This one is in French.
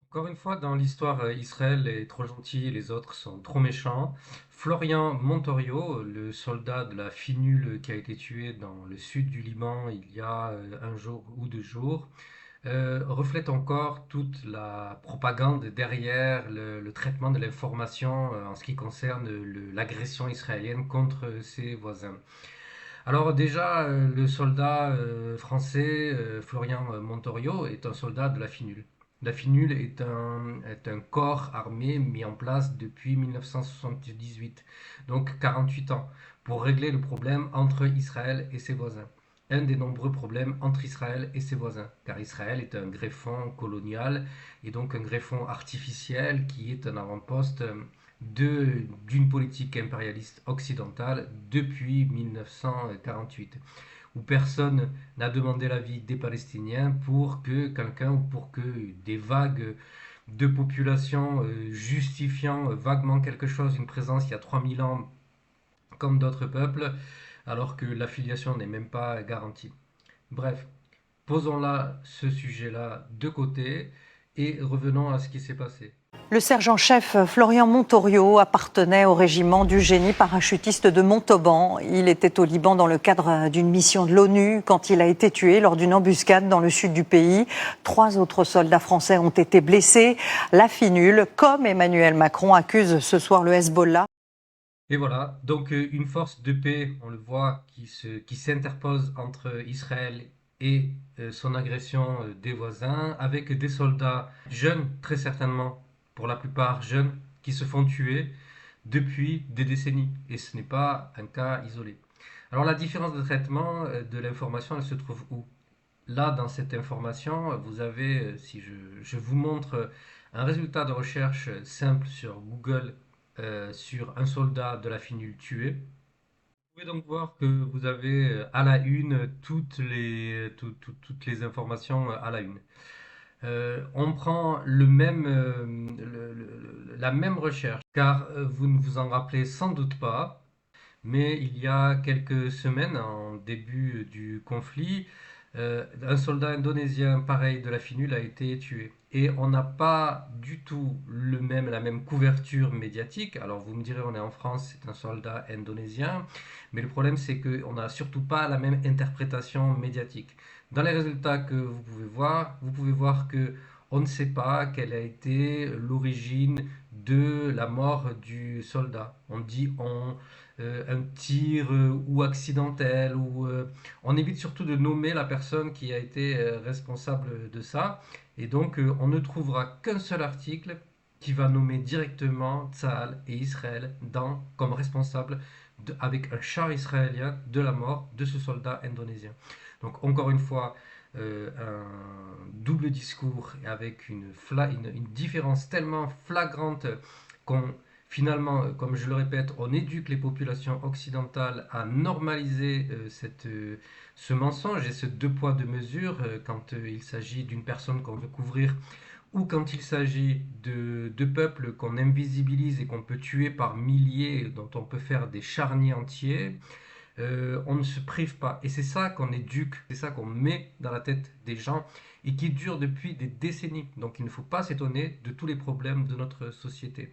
Encore une fois, dans l'histoire, Israël est trop gentil et les autres sont trop méchants. Florian Montorio, le soldat de la FINUL qui a été tué dans le sud du Liban il y a un jour ou 2 jours, reflète encore toute la propagande derrière le traitement de l'information en ce qui concerne l'agression israélienne contre ses voisins. Alors déjà, le soldat français Florian Montorio est un soldat de la FINUL. La FINUL est un corps armé mis en place depuis 1978, donc 48 ans, pour régler le problème entre Israël et ses voisins. Un des nombreux problèmes entre Israël et ses voisins, car Israël est un greffon colonial et donc un greffon artificiel qui est un avant-poste d'une politique impérialiste occidentale depuis 1948, où personne n'a demandé l'avis des Palestiniens pour que quelqu'un ou pour que des vagues de population justifiant vaguement quelque chose, une présence il y a 3000 ans comme d'autres peuples, alors que l'affiliation n'est même pas garantie. Bref, posons là ce sujet-là de côté et revenons à ce qui s'est passé. Le sergent-chef Florian Montorio appartenait au régiment du génie parachutiste de Montauban. Il était au Liban dans le cadre d'une mission de l'ONU quand il a été tué lors d'une embuscade dans le sud du pays. 3 autres soldats français ont été blessés. La FINUL, comme Emmanuel Macron, accuse ce soir le Hezbollah. Et voilà, donc une force de paix, on le voit, qui s'interpose entre Israël et son agression des voisins, avec des soldats jeunes, très certainement, pour la plupart jeunes, qui se font tuer depuis des décennies. Et ce n'est pas un cas isolé. Alors la différence de traitement de l'information, elle se trouve où? Là, dans cette information, vous avez, si je vous montre un résultat de recherche simple sur Google sur un soldat de la FINUL tué, vous pouvez donc voir que vous avez à la une toutes les informations à la une. On prend la même recherche, car vous ne vous en rappelez sans doute pas, mais il y a quelques semaines, en début du conflit, un soldat indonésien pareil de la FINUL a été tué. Et on n'a pas du tout la même couverture médiatique. Alors vous me direz, on est en France, c'est un soldat indonésien, mais le problème c'est qu'on n'a surtout pas la même interprétation médiatique. Dans les résultats que vous pouvez voir que on ne sait pas quelle a été l'origine de la mort du soldat. On dit un tir ou accidentel, on évite surtout de nommer la personne qui a été responsable de ça. Et donc on ne trouvera qu'un seul article qui va nommer directement Tsahal et Israël comme responsable avec un char israélien de la mort de ce soldat indonésien. Donc encore une fois, un double discours et avec une différence tellement flagrante qu'on finalement, comme je le répète, on éduque les populations occidentales à normaliser ce mensonge et ce deux poids deux mesures quand il s'agit d'une personne qu'on veut couvrir ou quand il s'agit de peuples qu'on invisibilise et qu'on peut tuer par milliers, dont on peut faire des charniers entiers. On ne se prive pas. Et c'est ça qu'on éduque, c'est ça qu'on met dans la tête des gens et qui dure depuis des décennies. Donc il ne faut pas s'étonner de tous les problèmes de notre société.